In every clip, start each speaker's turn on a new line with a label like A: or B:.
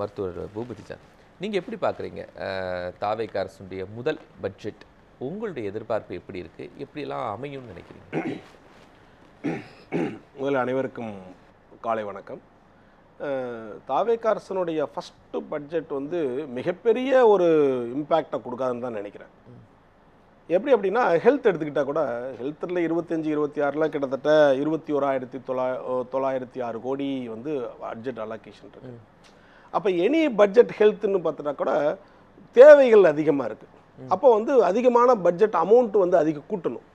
A: மருத்துவர் பூபதி சார், நீங்கள் எப்படி பார்க்குறீங்க தாவேகா அரசுடைய முதல் பட்ஜெட்? உங்களுடைய எதிர்பார்ப்பு எப்படி இருக்குது, எப்படியெல்லாம் அமையும்னு நினைக்கிறீங்க?
B: முதல்ல அனைவருக்கும் காலை வணக்கம். தாவேகா அரசனுடைய ஃபஸ்ட்டு பட்ஜெட் வந்து மிகப்பெரிய ஒரு இம்பேக்டை கொடுக்காதுன்னு தான் நினைக்கிறேன். எப்படி அப்படின்னா, ஹெல்த் எடுத்துக்கிட்டால் கூட ஹெல்த்தில் 25-26 கிட்டத்தட்ட 21,906 கோடி வந்து பட்ஜெட் அலோகேஷன் இருக்கு. அப்போ எனி பட்ஜெட் ஹெல்த்னு பார்த்துட்டா கூட தேவைகள் அதிகமாக இருக்குது. அப்போ வந்து அதிகமான பட்ஜெட் அமௌண்ட் வந்து அதிக கூட்டணும்.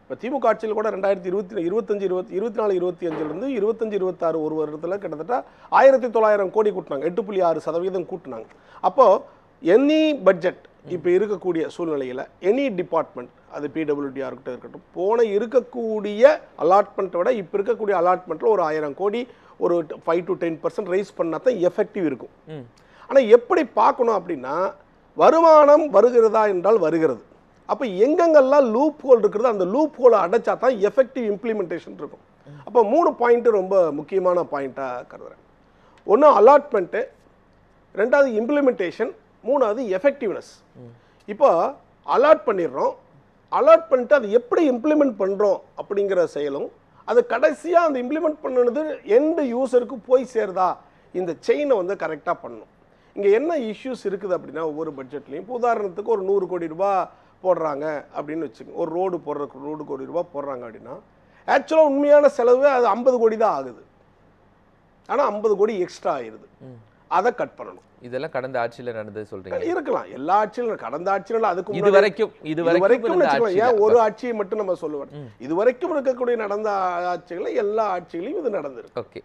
B: இப்போ திமுக ஆட்சியில் கூட 2024-25 25-26 ஒரு வருடத்தில் கிட்டத்தட்ட 1,900 கோடி கூட்டினாங்க, 8.6% கூட்டினாங்க. அப்போது எனி பட்ஜெட் இப்போ இருக்கக்கூடிய சூழ்நிலையில் எனி டிபார்ட்மெண்ட், அது பிடபிள்யூடியாக இருக்கட்டும், போன இருக்கக்கூடிய அலாட்மெண்ட்டை விட இப்போ இருக்கக்கூடிய அலாட்மெண்ட்டில் ஒரு 1000 கோடி ஒரு 5 to 10% ரைஸ் பண்ணால் தான் எஃபெக்டிவ் இருக்கும். ஆனால் எப்படி பார்க்கணும் அப்படின்னா, வருமானம் வருகிறதா என்றால் வருகிறது. அப்போ எங்கெங்கெல்லாம் லூப் ஹோல் இருக்கிறதோ அந்த லூப் ஹோலை அடைச்சா தான் எஃபெக்டிவ் இம்ப்ளிமெண்டேஷன் இருக்கும். அப்போ 3 பாயிண்ட்டு ரொம்ப முக்கியமான பாயிண்ட்டாக கருதுகிறேன். ஒன்று அலாட்மெண்ட்டு, ரெண்டாவது இம்ப்ளிமெண்டேஷன், மூணாவது எஃபெக்டிவ்னஸ். இப்போ அலாட் பண்ணிடுறோம், அலாட் பண்ணிட்டு அதை எப்படி இம்ப்ளிமெண்ட் பண்ணுறோம் அப்படிங்கிற செயலும், அது கடைசியாக அந்த இம்ப்ளிமெண்ட் பண்ணுறது எந்த யூசருக்கு போய் சேருதா, இந்த செயினை வந்து கரெக்டாக பண்ணணும். இங்கே என்ன இஷ்யூஸ் இருக்குது அப்படின்னா, ஒவ்வொரு பட்ஜெட்லையும் இப்போ உதாரணத்துக்கு ஒரு 100 கோடி ரூபா போடுறாங்க அப்படின்னு வச்சுக்கோங்க, ஒரு ரோடு போடுறதுக்கு 100 கோடி ரூபா போடுறாங்க அப்படின்னா, ஆக்சுவலாக உண்மையான செலவு அது 50 கோடி தான் ஆகுது. ஆனால் 50 கோடி எக்ஸ்ட்ரா ஆயிடுது. அதை கட் பண்ணணும்.
A: இதெல்லாம் கடந்த ஆட்சியில் நடந்தது சொல்றீங்க? இருக்கலாம்,
B: எல்லா ஆட்சியிலும், கடந்த ஆட்சியில அதுக்கு
A: இது வரைக்கும்
B: ஏன் ஒரு ஆட்சியை மட்டும் நம்ம சொல்லுவோம், இது வரைக்கும் இருக்கக்கூடிய நடந்த ஆட்சிகளை எல்லா ஆட்சிகளையும் இது நடந்திருக்கு.
A: ஓகே.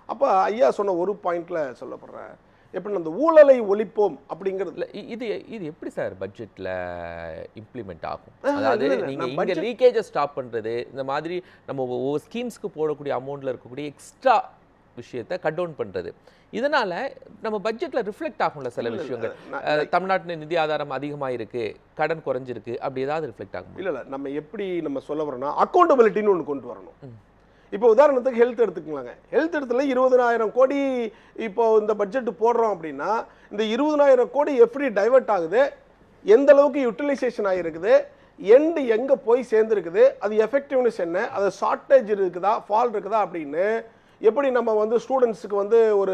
B: அப்போ ஐயா சொன்ன ஒரு பாயிண்ட்ல சொல்லப்படுற எப்படி அந்த ஊழலை ஒழிப்போம் அப்படிங்கிறது,
A: இது எப்படி சார் பட்ஜெட்ல இம்ப்ளிமெண்ட் ஆகும்? அதாவது நீங்க இங்க லீக்கேஜை ஸ்டாப் பண்றது, இந்த மாதிரி நம்ம ஒவ்வொரு ஸ்கீம்ஸ்க்கு போடக்கூடிய அமௌண்ட்ல இருக்கக்கூடிய எக்ஸ்ட்ரா விஷயத்தை கட் டவுன் பண்றது, இதனால நம்ம பட்ஜெட்ல ரிஃப்ளெக்ட் ஆகும்ல சில விஷயங்கள். தமிழ்நாட்டில் நிதி ஆதாரம் அதிகமாக இருக்கு, கடன் குறைஞ்சிருக்கு, அப்படி ஏதாவது ரிஃப்ளெக்ட் ஆகும்?
B: இல்ல நம்ம எப்படி நம்ம சொல்ல வரோம்னா, அக்கௌண்டபிலிட்டின்னு ஒன்று கொண்டு வரணும். இப்போ உதாரணத்துக்கு ஹெல்த் எடுத்துக்கலாங்க. ஹெல்த் இடத்துல 20,000 கோடி இப்போ இந்த பட்ஜெட் போடுறோம் அப்படின்னா, இந்த 20,000 கோடி எப்படி டைவர்ட் ஆகுது, எந்த அளவுக்கு யூட்டிலைசேஷன் ஆகிருக்குது, எண்டு எங்கே போய் சேர்ந்துருக்குது, அது எஃபெக்டிவ்னஸ் என்ன, அது ஷார்ட்டேஜ் இருக்குதா, ஃபால் இருக்குதா அப்படின்னு எப்படி நம்ம வந்து ஸ்டூடெண்ட்ஸுக்கு வந்து ஒரு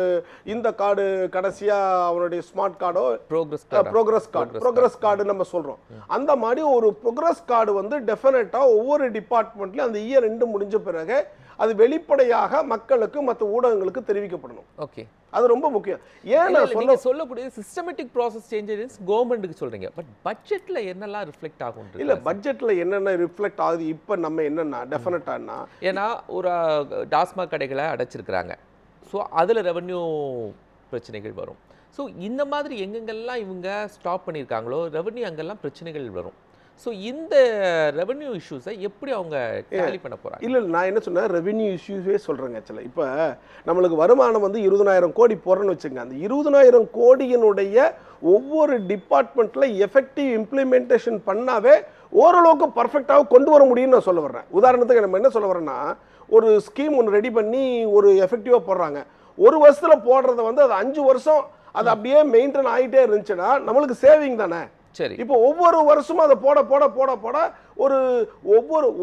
B: இந்த கார்டு கடைசியாக அவனுடைய ஸ்மார்ட் கார்டோ ப்ரோக்ரஸ் கார்டு நம்ம சொல்கிறோம், அந்த மாதிரி ஒரு ப்ரோக்ரஸ் கார்டு வந்து டெஃபினட்டாக ஒவ்வொரு டிபார்ட்மெண்ட்லையும் அந்த இயர் 2 முடிஞ்ச பிறகு அது வெளிப்படையாக மக்களுக்கு மற்ற ஊடகங்களுக்கு தெரிவிக்கப்படணும்.
A: ஓகே,
B: அது ரொம்ப முக்கியம். ஏன்னா
A: சொல்லக்கூடிய சிஸ்டமேட்டிக் ப்ராசஸ் சேஞ்சஸ் கவர்மெண்ட்டுக்கு சொல்றீங்க, பட் பட்ஜெட்ல என்னெல்லாம் ரிஃப்ளெக்ட் ஆகும்?
B: இல்ல, பட்ஜெட்ல என்னென்ன ரிஃப்ளெக்ட் ஆகுது இப்போ நம்ம என்னன்னா டெஃபினட்டானா,
A: ஏன்னா ஒரு டாஸ்மாக் கடைகளை அடைச்சிருக்கிறாங்க, ஸோ அதில் ரெவன்யூ பிரச்சனைகள் வரும். ஸோ இந்த மாதிரி எங்கெங்கெல்லாம் இவங்க ஸ்டாப் பண்ணியிருக்காங்களோ ரெவன்யூ அங்கெல்லாம் பிரச்சனைகள் வரும். ஸோ இந்த ரெவன்யூ இஷ்யூஸை எப்படி அவங்க டேலி பண்ண போகிறாங்க?
B: இல்லை, நான் என்ன சொன்னேன், ரெவன்யூ இஷ்யூஸே சொல்கிறேங்க. ஆக்சுவலாக இப்போ நம்மளுக்கு வருமானம் வந்து 20,000 கோடி போடுறேன்னு வச்சுங்க, அந்த 20,000 கோடியினுடைய ஒவ்வொரு டிபார்ட்மெண்ட்டில் எஃபெக்டிவ் இம்ப்ளிமெண்டேஷன் பண்ணாவே ஓரளவுக்கு பர்ஃபெக்டாக கொண்டு வர முடியும்னு நான் சொல்ல வர்றேன். உதாரணத்துக்கு நம்ம என்ன சொல்ல வர்றேன்னா, ஒரு ஸ்கீம் ஒன்று ரெடி பண்ணி ஒரு எஃபெக்டிவாக போடுறாங்க, ஒரு வருஷத்தில் போடுறத வந்து அது 5 வருஷம் அது அப்படியே மெயின்டைன் ஆகிட்டே இருந்துச்சுன்னா நம்மளுக்கு சேவிங் தானே.
A: சரி,
B: இப்போ ஒவ்வொரு வருஷமும் அதை போட போட போட போட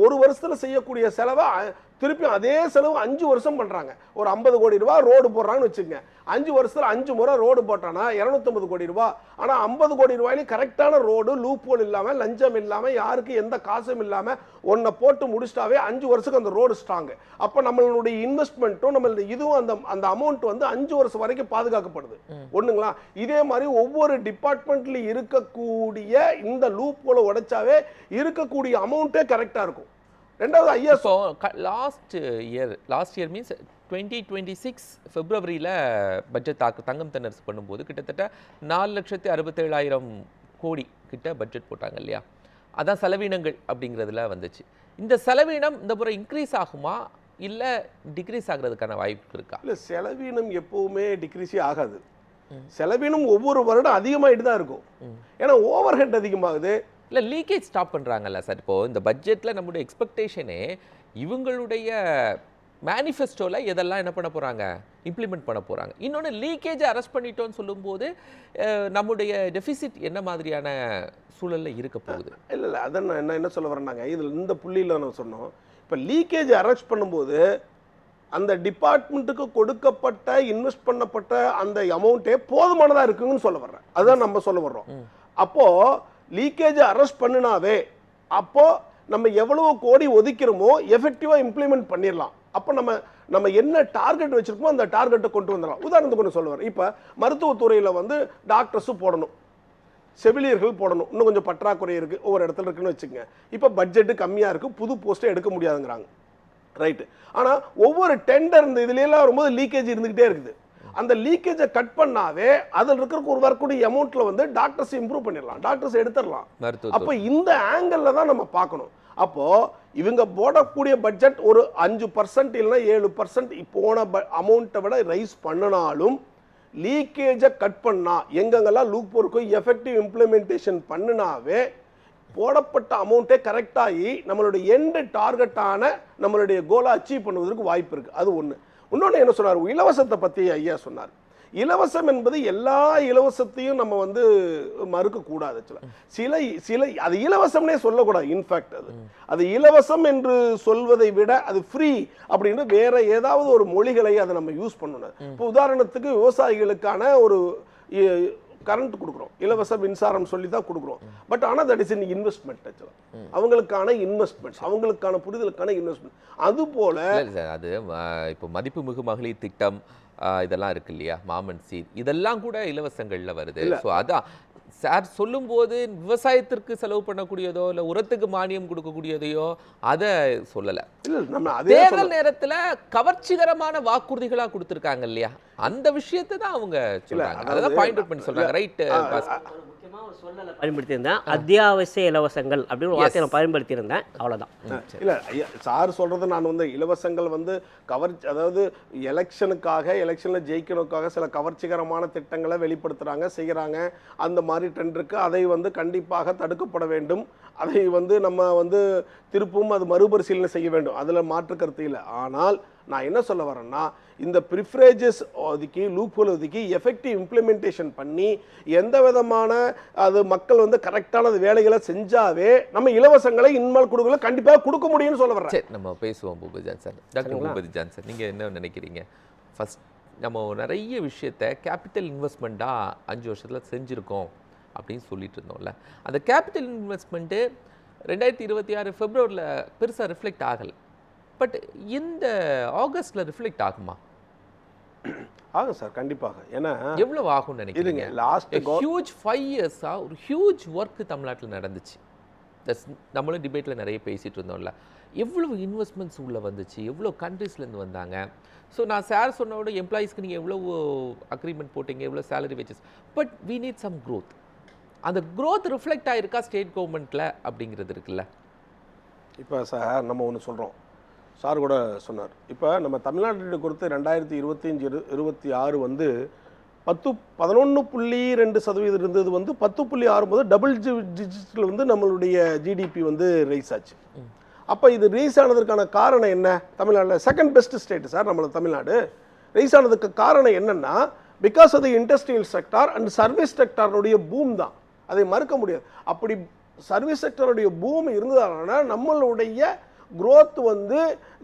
B: ஒரு வருஷத்துல செய்யக்கூடிய செலவை திருப்பி அதே செலவு 5 வருஷம் பண்றாங்க. ஒரு 50 கோடி ரூபாய் ரோடு போடுறாங்கன்னு வச்சுக்கோங்க, 5 வருஷத்துல 5 முறை ரோடு போட்டானா 250 கோடி ரூபாய். ஆனா 50 கோடி ரூபாயிலும் கரெக்டான ரோடு, லூப் ஹோல் இல்லாம, லஞ்சம் இல்லாம, யாருக்கு எந்த காசும் இல்லாம ஒன்ன போட்டு முடிச்சிட்டாவே 5 வருஷத்துக்கு அந்த ரோடு ஸ்ட்ராங். அப்ப நம்மளுடைய இன்வெஸ்ட்மெண்ட்டும் நம்மளுடைய இதுவும் அந்த அமௌண்ட் வந்து 5 வருஷம் வரைக்கும் பாதுகாக்கப்படுது. ஒண்ணுங்களா? இதே மாதிரி ஒவ்வொரு டிபார்ட்மெண்ட்ல இருக்கக்கூடிய இந்த லூப் ஹோலை உடைச்சாவே இருக்கக்கூடிய அமௌண்ட்டே கரெக்டா இருக்கும். ரெண்டாவது ஐயா,
A: லாஸ்ட் இயர் மீன்ஸ் 2026 பிப்ரவரியில் பட்ஜெட் தங்கம் தென்னரசு பண்ணும்போது கிட்டத்தட்ட 4,67,000 கோடி கிட்ட பட்ஜெட் போட்டாங்க இல்லையா? அதான் செலவினங்கள் அப்படிங்கிறதுல வந்துச்சு. இந்த செலவினம் இந்த முறை இன்க்ரீஸ் ஆகுமா இல்லை டிக்ரீஸ் ஆகிறதுக்கான வாய்ப்பு இருக்கா?
B: இல்லை, செலவினம் எப்பவுமே டிக்ரீஸே ஆகாது. செலவினம் ஒவ்வொரு வருடம் அதிகமாகிட்டு தான் இருக்கும். ஏன்னா ஓவர் ஹெட் அதிகமாகுது.
A: இல்லை, லீக்கேஜ் ஸ்டாப் பண்ணுறாங்கல்ல சார். இப்போது இந்த பட்ஜெட்டில் நம்மளுடைய எக்ஸ்பெக்டேஷனே இவங்களுடைய மேனிஃபெஸ்டோல எதெல்லாம் என்ன பண்ண போறாங்க, இம்ப்ளிமெண்ட் பண்ண போறாங்க. இன்னொன்று லீக்கேஜ் அரெஸ்ட் பண்ணிட்டோம்னு சொல்லும்போது நம்முடைய டெபிசிட் என்ன மாதிரியான சூழல்ல இருக்க போகுது?
B: இல்லை அதான் நான் என்ன சொல்ல வரேன்னாங்க, இதில் இந்த புள்ளியில் நான் சொன்னோம், இப்போ லீக்கேஜ் அரெஸ்ட் பண்ணும்போது அந்த டிபார்ட்மெண்ட்டுக்கு கொடுக்கப்பட்ட இன்வெஸ்ட் பண்ணப்பட்ட அந்த அமௌண்ட்டே போதுமானதாக இருக்குங்கன்னு சொல்ல வர்றேன். அதுதான் நம்ம சொல்ல வர்றோம். அப்போ லீக்கேஜ் அரெஸ்ட் பண்ணினாவே அப்போ நம்ம எவ்வளவு கோடி ஒதுக்கிறோமோ எஃபெக்டிவா இம்ப்ளிமெண்ட் பண்ணிடலாம். அப்போ நம்ம என்ன டார்கெட் வச்சிருக்கோமோ அந்த டார்கெட்டை கொண்டு வந்துடலாம். உதாரணத்துக்கு ஒன்று சொல்லுவார், இப்போ மருத்துவத்துறையில் வந்து டாக்டர்ஸும் போடணும், செவிலியர்கள் போடணும், இன்னும் கொஞ்சம் பற்றாக்குறை இருக்குது, ஒவ்வொரு இடத்துல இருக்குன்னு வச்சுக்கோங்க. இப்போ பட்ஜெட்டு கம்மியாக இருக்குது, புது போஸ்ட்டை எடுக்க முடியாதுங்கிறாங்க, ரைட்டு. ஆனால் ஒவ்வொரு டெண்டர் இந்த இதுலாம் வரும்போது லீக்கேஜ் இருந்துகிட்டே இருக்குது. அந்த லீக்கேஜை கட் பண்ணாவே அதில் இருக்கிற ஒரு வரக்கூடிய அமௌண்ட்ல வந்து டாக்டர்ஸ் இம்ப்ரூவ் பண்ணிடலாம், டாக்டர்ஸ் எடுத்துடலாம். அப்போ இந்த ஆங்கிள் தான் நம்ம பார்க்கணும். அப்போ இவங்க போடக்கூடிய பட்ஜெட் ஒரு 5% இல்லைன்னா 7% போன அமௌண்ட்டை விட ரைஸ் பண்ணினாலும் லீக்கேஜை கட் பண்ணா எங்கெங்கெல்லாம் லூப் இருக்கோ எஃபெக்டிவ் இம்ப்ளிமெண்டேஷன் பண்ணினாவே போடப்பட்ட அமௌண்ட்டே கரெக்டாகி நம்மளுடைய எண்டு டார்கெட்டான நம்மளுடைய கோலை அச்சீவ் பண்ணுவதற்கு வாய்ப்பு இருக்குது. அது ஒன்று. இன்னொன்று என்ன சொன்னார், இலவசத்தை பற்றி ஐயா சொன்னார். இலவசம் என்பது எல்லா இலவசத்தையும் நம்ம வந்து மறுக்கக்கூடாது. சில அது இலவசம்னே சொல்லக்கூடாது. இன்ஃபேக்ட் அது இலவசம் என்று சொல்வதை விட அது ஃப்ரீ அப்படின்னு வேற ஏதாவது ஒரு மொழிகளை அதை நம்ம யூஸ் பண்ணணும். இப்போ உதாரணத்துக்கு விவசாயிகளுக்கான ஒரு கரண்ட் கொடுக்குறோம், இலவச மின்சாரம் சொல்லி தான் கொடுக்குறோம். பட் ஆனால் தட் இஸ் இன் இன்வெஸ்ட்மெண்ட், அவங்களுக்கான இன்வெஸ்ட்மெண்ட், அவங்களுக்கான புரிதலுக்கான இன்வெஸ்ட்மெண்ட். அது போல
A: அது இப்போ மதிப்பு மிகு மகளிர் திட்டம் இதெல்லாம் இருக்கு இல்லையா, மாமன் சீட், இதெல்லாம் கூட இலவசங்கள்ல வருது. ஸோ அதான் சார் சொல்லும்போது விவசாயத்திற்கு செலவு பண்ணக்கூடியதோ இல்லை உரத்துக்கு மானியம் கொடுக்கக்கூடியதையோ அதை சொல்லலை. தேர்தல் நேரத்தில் கவர்ச்சிகரமான வாக்குறுதிகளாக கொடுத்துருக்காங்க இல்லையா, அந்த விஷயத்தை தான் அவங்க சொல்றாங்க. அதான் பாயிண்ட் அவுட் பண்ணி சொல்றாங்க. ரைட்.
C: சொல்லலை பயன்படுத்தியிருந்தேன், அத்தியாவசிய இலவசங்கள் அப்படின்னு ஒரு வார்த்தையை நான் பயன்படுத்தியிருந்தேன், அவ்வளோதான்.
B: இல்லை ஐயா சார் சொல்கிறது நான் வந்து இலவசங்கள் வந்து அதாவது எலெக்ஷனில் ஜெயிக்கணுக்காக சில கவர்ச்சிகரமான திட்டங்களை வெளிப்படுத்துகிறாங்க, செய்கிறாங்க. அந்த மாதிரி ட்ரெண்ட் இருக்குது. அதை வந்து கண்டிப்பாக தடுக்கப்பட வேண்டும். அதை வந்து நம்ம வந்து திருப்பும் அது மறுபரிசீலனை செய்ய வேண்டும், அதில் மாற்று கருத்து இல்லை. ஆனால் நான் என்ன சொல்ல வரேன்னா, இந்த ப்ரிஃபரேஜஸ் ஒதுக்கி லூப்ஹோல் ஒதுக்கி எஃபெக்டிவ் இம்ப்ளிமெண்டேஷன் பண்ணி எந்த விதமான அது மக்கள் வந்து கரெக்டான வேலைகளை செஞ்சாவே நம்ம இலவசங்களை இன்மால் கொடுக்கல கண்டிப்பாக கொடுக்க முடியும்னு சொல்ல வரேன்.
A: சரி, நம்ம பேசுவோம் Boopathi Johnson. Doctor Boopathi Johnson, நீங்கள் என்ன நினைக்கிறீங்க? ஃபர்ஸ்ட் நம்ம நிறைய விஷயத்தை கேபிட்டல் இன்வெஸ்ட்மெண்ட்டாக 5 வருஷத்தில் செஞ்சுருக்கோம் அப்படின்னு சொல்லிட்டு இருந்தோம்ல, அந்த கேபிட்டல் இன்வெஸ்ட்மெண்ட்டு 2026 பிப்ரவரியில் பெருசாக ரிஃப்ளெக்ட் ஆகலை. பட் இந்த ஆகஸ்ட்ல ரிஃப்ளெக்ட் ஆகுமா?
B: ஆகும் சார், கண்டிப்பாக. ஏன்னா
A: எவ்வளவு ஆகும்னு நினைக்கிறீங்க?
B: லாஸ்ட்
A: ஹியூஜ் 5 இயர்ஸா ஒரு ஹியூஜ் ஒர்க் தமிழ்நாட்டில் நடந்துச்சு. நம்மளும் டிபேட்டில் நிறைய பேசிட்டு இருந்தோம்ல, எவ்வளவு இன்வெஸ்ட்மெண்ட்ஸ் உள்ள வந்துச்சு, எவ்வளோ கண்ட்ரீஸ்லேருந்து வந்தாங்க. ஸோ நான் சார் சொன்னோட எம்ப்ளாயீஸ்க்கு நீங்கள் எவ்வளவு அக்ரிமெண்ட் போட்டிங்க, எவ்வளோ salary wages, but we need some growth. அந்த க்ரோத் ரிஃப்ளெக்ட் ஆகிருக்கா ஸ்டேட் கவர்மெண்ட்டில் அப்படிங்கிறது இருக்குல்ல.
B: இப்போ சார் நம்ம ஒன்று சொல்கிறோம், சார் கூட சொன்னார், இப்போ நம்ம தமிழ்நாட்டை கொடுத்து 2025-26 வந்து 11.2% இருந்தது வந்து 10.6 முதல் டபுள் டிஜிட்டில் வந்து நம்மளுடைய ஜிடிபி வந்து ரைஸ் ஆச்சு. அப்போ இது ரைஸ் ஆனதுக்கான காரணம் என்ன? தமிழ்நாட்டில் செகண்ட் பெஸ்ட் ஸ்டேட் சார் நம்மளோட தமிழ்நாடு. ரைஸ் ஆனதுக்கு காரணம் என்னென்னா, because of the industrial sector and service செக்டாருடைய பூம் தான், அதை மறுக்க முடியாது. அப்படி சர்வீஸ் செக்டருடைய பூம் இருந்ததுனால நம்மளுடைய growth வந்து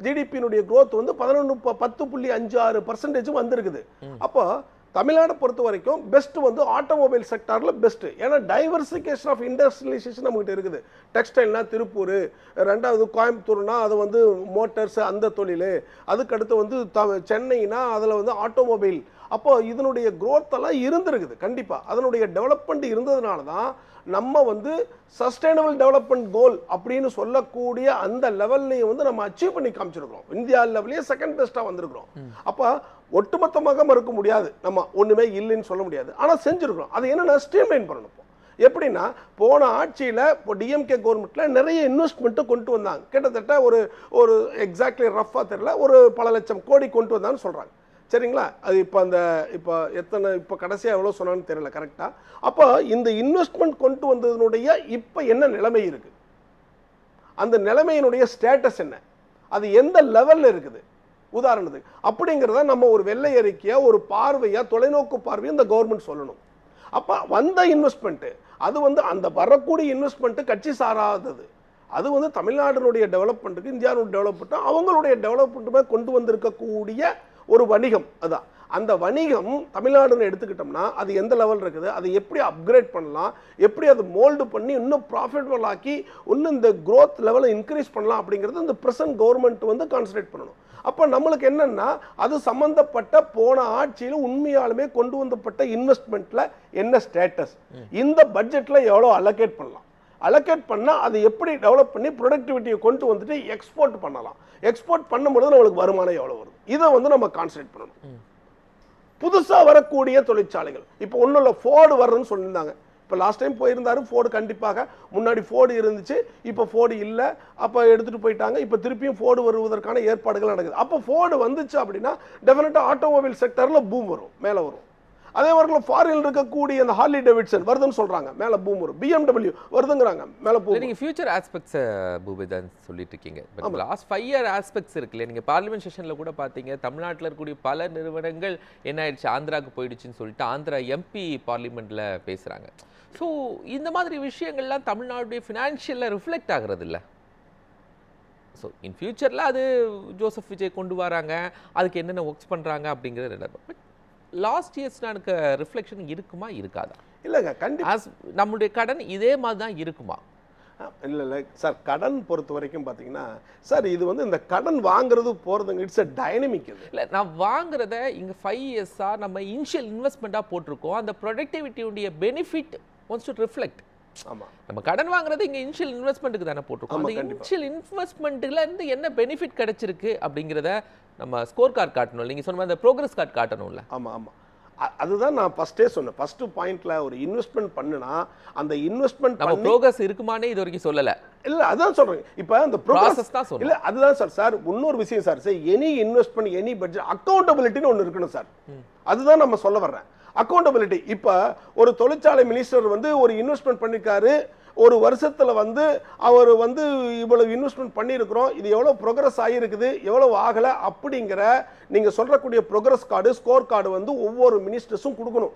B: ஜிடிபியினுடைய growth வந்து 10.56% வந்திருக்குது. அப்போ தமிழ்நாடு பொறுத்த வரைக்கும் பெஸ்ட் வந்து ஆட்டோமொபைல் செக்டாரில் பெஸ்ட்டு. ஏன்னா டைவர்சிஃபிகேஷன் ஆஃப் இண்டஸ்ட்ரியலைசேஷன் நம்மகிட்ட இருக்குது. டெக்ஸ்டைல்னா திருப்பூர், ரெண்டாவது கோயம்புத்தூர்னா அது வந்து மோட்டார்ஸ் அந்த தொழில், அதுக்கடுத்து வந்து சென்னைனா அதில் வந்து ஆட்டோமொபைல். அப்போ இதனுடைய growth எல்லாம் இருந்திருக்குது. கண்டிப்பாக அதனுடைய டெவலப்மெண்ட் இருந்ததுனால தான் நம்ம வந்து சஸ்டைனபிள் டெவலப்மெண்ட் கோல் அப்படின்னு சொல்லக்கூடிய அந்த லெவல்லையும் வந்து நம்ம அச்சீவ் பண்ணி காமிச்சிருக்கிறோம். இந்தியா லெவலையே செகண்ட் பெஸ்ட்டாக வந்திருக்கிறோம். அப்போ ஒட்டுமொத்தமாக மறுக்க முடியாது, நம்ம ஒன்றுமே இல்லைன்னு சொல்ல முடியாது. ஆனால் செஞ்சுருக்கிறோம். அது என்னென்னா ஸ்ட்ரீம்லைன் பண்ணணும். எப்படின்னா போன ஆட்சியில் இப்போ டிஎம்கே கவர்மெண்ட்டில் நிறைய இன்வெஸ்ட்மெண்ட்டை கொண்டு வந்தாங்க. கிட்டத்தட்ட ஒரு எக்ஸாக்ட்லி ரஃபாக தெரியல, ஒரு பல லட்சம் கோடி கொண்டு வந்தாங்கன்னு சொல்கிறாங்க. சரிங்களா? அது இப்போ கடைசியாக எவ்வளோ சொன்னான்னு தெரியல கரெக்டாக. அப்போ இந்த இன்வெஸ்ட்மெண்ட் கொண்டு வந்ததனுடைய இப்போ என்ன நிலைமை இருக்குது, அந்த நிலைமையினுடைய ஸ்டேட்டஸ் என்ன, அது எந்த லெவலில் இருக்குது, உதாரணத்துக்கு. அப்படிங்கிறத நம்ம ஒரு வெள்ளை அறிக்கையா, ஒரு பார்வையா, தொலைநோக்கு பார்வையா இந்த கவர்மெண்ட் சொல்லணும். அப்ப வந்த இன்வெஸ்ட்மெண்ட் அது வந்து அந்த வரக்கூடிய இன்வெஸ்ட்மெண்ட் கட்சி சாராதது, அது வந்து தமிழ்நாட்டினுடைய டெவலப்மெண்ட்டுக்கு, இந்தியாவுடைய டெவலப்மெண்ட், அவங்களுடைய டெவலப்மெண்ட்டுமே கொண்டு வந்திருக்கக்கூடிய ஒரு வணிகம். அதான் அந்த வணிகம் தமிழ்நாடுன்னு எடுத்துக்கிட்டோம்னா அது எந்த லெவல் இருக்குது, அதை எப்படி அப்கிரேட் பண்ணலாம், எப்படி அதை மோல்டு பண்ணி இன்னும் ப்ராஃபிட்டபிள் ஆக்கி இன்னும் இந்த growth லெவலை இன்க்ரீஸ் பண்ணலாம் அப்படிங்கிறது இந்த பிரசன்ட் கவர்மெண்ட் வந்து கான்சன்ட்ரேட் பண்ணணும். அப்போ நம்மளுக்கு என்னன்னா அது சம்பந்தப்பட்ட போன ஆட்சியில் உண்மையாலுமே கொண்டு வந்தப்பட்ட இன்வெஸ்ட்மெண்ட்ல என்ன ஸ்டேட்டஸ், இந்த பட்ஜெட்ல எவ்வளோ அலோகேட் பண்ணலாம், அலோகேட் பண்ணா அதை எப்படி டெவலப் பண்ணி ப்ரொடக்டிவிட்டியை கொண்டு வந்துட்டு எக்ஸ்போர்ட் பண்ணலாம், எக்ஸ்போர்ட் பண்ணும்போது நம்மளுக்கு வருமானம் எவ்வளோ வருது, இதை வந்து நம்ம கான்சன்ட்ரேட் பண்ணணும். புதுசா வரக்கூடிய தொழிற்சாலைகள் இப்போ ஒன்றும் இல்லை, ஃபோர்டு வர்றதுன்னு சொல்லியிருந்தாங்க. இப்போ லாஸ்ட் டைம் போயிருந்தாரு ஃபோர்டு, கண்டிப்பாக முன்னாடி ஃபோர்டு இருந்துச்சு, இப்போ ஃபோர்டு இல்லை, அப்போ எடுத்துகிட்டு போயிட்டாங்க. இப்போ திருப்பியும் ஃபோர்டு வருவதற்கான ஏற்பாடுகள் நடக்குது. அப்போ ஃபோர்டு வந்துச்சு அப்படின்னா டெஃபினட்டாக ஆட்டோமொபைல் செக்டரில் பூம் வரும், மேலே வரும். அதே மாதிரி ஃபாரினில் இருக்கக்கூடிய அந்த ஹார்லி டேவிட்சன் வருதுன்னு சொல்றாங்க, மேலே பூம் வரும். BMW வருதுங்கிறாங்க, மேலே பூம்.
A: நீங்கள் ஃபியூச்சர் ஆஸ்பெக்ட்ஸ் பூபேதான் சொல்லிட்டு இருக்கீங்க. பட் லாஸ்ட் 5 இயர் ஆஸ்பெக்ட்ஸ் இருக்குல்ல, நீங்கள் பார்லிமெண்ட் செஷனில் கூட பார்த்தீங்க, தமிழ்நாட்டில் இருக்கக்கூடிய பல நிறுவனங்கள் என்ன ஆயிடுச்சு, ஆந்திராவுக்கு போயிடுச்சுன்னு சொல்லிட்டு ஆந்திரா MP பார்லிமெண்ட்டில் பேசுகிறாங்க. ஸோ இந்த மாதிரி விஷயங்கள்லாம் தமிழ்நாடுடைய ஃபினான்ஷியலில் ரிஃப்ளெக்ட் ஆகிறது இல்லை. ஸோ இன் ஃபியூச்சரில் அது ஜோசப் விஜய் கொண்டு வராங்க, அதுக்கு என்னென்ன ஒர்க்ஸ் பண்ணுறாங்க அப்படிங்கிறது நடக்கும். பட் லாஸ்ட் இயர்ஸ் எனக்கு ரிஃப்ளெக்ஷன் இருக்குமா இருக்காதா?
B: இல்லைங்க, கண்டிப்பாக
A: நம்மளுடைய கடன் இதே மாதிரி தான் இருக்குமா?
B: இல்லை சார், கடன் பொறுத்த வரைக்கும் பார்த்தீங்கன்னா சார் இது வந்து இந்த கடன் வாங்குறது போகிறதுங்க இட்ஸ் அ டைனமிக். இது
A: இல்லை, நான் வாங்குறத இங்கே 5 இயர்ஸாக நம்ம இனிஷியல் இன்வெஸ்ட்மெண்ட்டாக போட்டிருக்கோம், அந்த ப்ரொடக்டிவிட்டியுடைய பெனிஃபிட் ஒன்ஸ் டு ரிஃப்ளெக்ட்.
B: ஆமாம்,
A: நம்ம கடன் வாங்குறது இங்கே இனிஷியல் இன்வெஸ்ட்மெண்ட்டுக்கு தானே போட்டிருக்கோம். அந்த இனிஷியல் இன்வெஸ்ட்மெண்ட்டில் இருந்து என்ன பெனிஃபிட் கிடைச்சிருக்கு அப்படிங்கிறத நம்ம ஸ்கோர் கார்டு காட்டணும். நீங்கள் சொன்ன அந்த ப்ரோக்ரஸ் கார்டு காட்டணும்ல.
B: ஆமாம் ஆமாம், அதுதான் நான் ஃபர்ஸ்டே சொன்னேன். ஃபர்ஸ்ட் பாயிண்ட்ல ஒரு இன்வெஸ்ட்மெண்ட் பண்ணுனா அந்த இன்வெஸ்ட்மெண்ட்
A: நம்ம ப்ரோக்ரஸ் இருக்குமானே இது வரைக்கும் சொல்லல.
B: இல்ல, அதான் சொல்றேன். இப்போ அந்த ப்ரோக்ரஸ்
A: தான் சொல்றேன்.
B: இல்ல, அதுதான் சார். சார் இன்னொரு விஷயம் sir, any investment, any budget அக்கௌண்டபிலிட்டின்னு ஒன்று இருக்கணும் சார். அதுதான் நம்ம சொல்ல வர்றேன், அக்கௌண்டபிலிட்டி. இப்போ ஒரு தொழிற்சாலை மினிஸ்டர் வந்து ஒரு இன்வெஸ்ட்மெண்ட் பண்ணிருக்காரு, ஒரு வருஷத்துல வந்து அவர் வந்து இவ்வளவு இன்வெஸ்ட்மெண்ட் பண்ணியிருக்கிறோம், இது எவ்வளவு ப்ரோக்ரஸ் ஆகிருக்குது, எவ்வளவு ஆகல அப்படிங்கிற நீங்க சொல்றக்கூடிய ப்ரோக்ரஸ் கார்டு, ஸ்கோர் கார்டு வந்து ஒவ்வொரு மினிஸ்டர்ஸும் கொடுக்கணும்.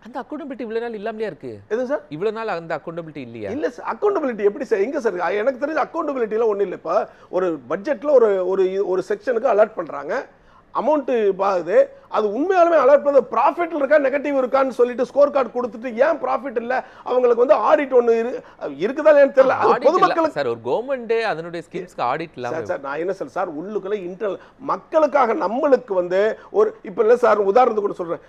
A: அந்த அக்கௌண்டபிலிட்டி இவ்வளவு நாள் இல்லாமலே இருக்கு.
B: எது சார்?
A: இவ்வளவு நாள் அந்த அக்கௌண்டபிலிட்டி இல்லையா?
B: இல்ல சார், அக்கௌண்டபிலிட்டி எப்படி சார், எங்க சார்? எனக்கு தெரிஞ்ச அக்கௌண்டபிலிட்டிலாம் ஒன்றும் இல்லை. இப்போ ஒரு பட்ஜெட்ல ஒரு செக்ஷனுக்கு அலர்ட் பண்றாங்க, அமௌண்ட் பாகுது, அது உண்மையாலுமே அலர்ட் பண்ணது ப்ராஃபிட் இருக்கா நெகட்டிவ் இருக்கான்னு சொல்லிட்டு ஸ்கோர் கார்டு கொடுத்துட்டு ஏன் ப்ராஃபிட் இல்ல, அவங்களுக்கு வந்து ஆடிட் ஒன்று இருக்குதா இல்லையான்னு தெரியல. அது பொதுமக்களுக்கு
A: சார் ஒரு கவர்மெண்ட் அதனுடைய ஸ்கீம்ஸ்க்கு ஆடிட் இல்லாம
B: சார் நான் என்ன சார் உள்ளுக்குள்ள இன்டர்னல் மக்களுக்காக நம்மளுக்கு வந்து ஒரு இப்போ இல்லை சார், உதாரணத்துக்கு கூட சொல்றேன்.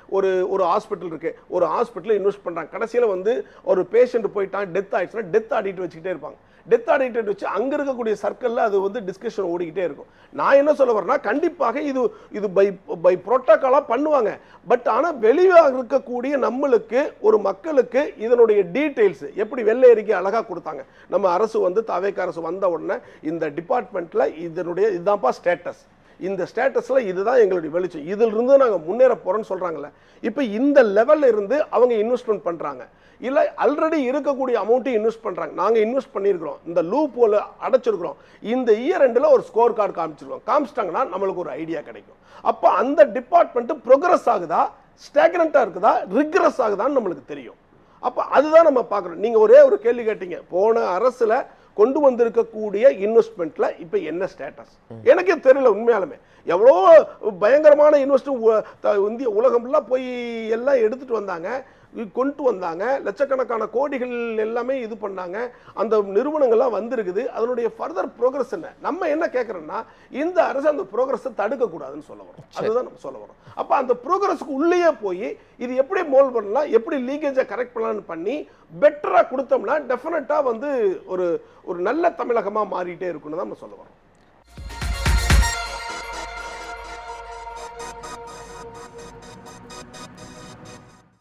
B: ஒரு ஹாஸ்பிட்டல் இருக்கு, ஒரு ஹாஸ்பிட்டல் இன்வெஸ்ட் பண்றாங்க, கடைசியில வந்து ஒரு பேஷண்ட் போயிட்டான், டெத் ஆயிடுச்சுன்னா டெத் ஆடிட் வச்சுக்கிட்டே இருப்பாங்க. டெத் ஆடிட் வச்சு அங்க இருக்கக்கூடிய சர்க்கிள்ல அது வந்து டிஸ்கஷன் ஓடிக்கிட்டே இருக்கும். நான் என்ன சொல்ல வரேன்னா, கண்டிப்பாக இது பை புரோட்டோகாலா பண்ணுவாங்க. பட் ஆனா வெளியே இருக்கக்கூடிய நம்மளுக்கு ஒரு மக்களுக்கு இதனுடைய டீடைல்ஸ் எப்படி வெள்ளை அறிக்கை அழகா கொடுத்தாங்க. நம்ம அரசு வந்து தவேக அரசு வந்த உடனே இந்த டிபார்ட்மெண்ட்ல இதனுடைய இதுதான்ப்பா ஸ்டேட்டஸ், இந்த ஸ்டேட்டஸ்ல இதுதான் எங்களுடைய வெளிச்சம், இதுல இருந்து நாங்க முன்னேற போறோம்னு சொல்றாங்கல்ல. இப்போ இந்த லெவல்ல இருந்து அவங்க இன்வெஸ்ட்மெண்ட் பண்றாங்க, இல்ல ஆல்ரெடி இருக்கக்கூடிய அமௌண்ட்டை இன்வெஸ்ட் பண்றாங்க. நாங்க இன்வெஸ்ட் பண்ணியிருக்கிறோம், இந்த லூப் ஹோல் அடைச்சிருக்கிறோம், இந்த இயர் எண்ட்ல ஒரு ஸ்கோர் கார்டு காமிச்சிருக்கோம், காமிச்சிட்டாங்கன்னா நம்மளுக்கு ஒரு ஐடியா கிடைக்கும். அப்போ அந்த டிபார்ட்மெண்ட் ப்ரோக்ரஸ் ஆகுதா, ஸ்டாக்னண்டா இருக்குதா, ரிக்ரஸ் ஆகுதான்னு நம்மளுக்கு தெரியும். அப்போ அதுதான் நம்ம பார்க்கணும். நீங்க ஒரே ஒரு கேள்வி கேட்டீங்க, போன அரசுல கொண்டு வந்திருக்கக்கூடிய இன்வெஸ்ட்மெண்ட்ல இப்ப என்ன ஸ்டேட்டஸ் எனக்கே தெரியல. உண்மையாலுமே எவ்வளோ பயங்கரமான இன்வெஸ்ட் இந்திய உலகம்லாம் போய் எல்லாம் எடுத்துட்டு வந்தாங்க, கொண்டு வந்தாங்க, லட்சக்கணக்கான கோடிகள் எல்லாமே இது பண்ணாங்க, அந்த நிறுவனங்கள்லாம் வந்திருக்குது. அதனுடைய ஃபர்தர் ப்ரோக்ரஸ் என்ன? நம்ம என்ன கேட்கறோம்னா, இந்த அரசு அந்த ப்ரோக்ரஸை தடுக்க கூடாதுன்னு சொல்ல வரோம். அதுதான் நம்ம சொல்ல வரோம். அப்ப அந்த ப்ரோக்ரஸ்க்கு உள்ளேயே போய் இது எப்படி மோல்ட் பண்ணலாம், எப்படி லீக்கேஜை கரெக்ட் பண்ணலாம்னு பண்ணி பெட்டரா கொடுத்தோம்னா டெஃபினட்டா வந்து ஒரு நல்ல தமிழகமா மாறிட்டே இருக்குன்னு தான் நம்ம சொல்ல வரோம்.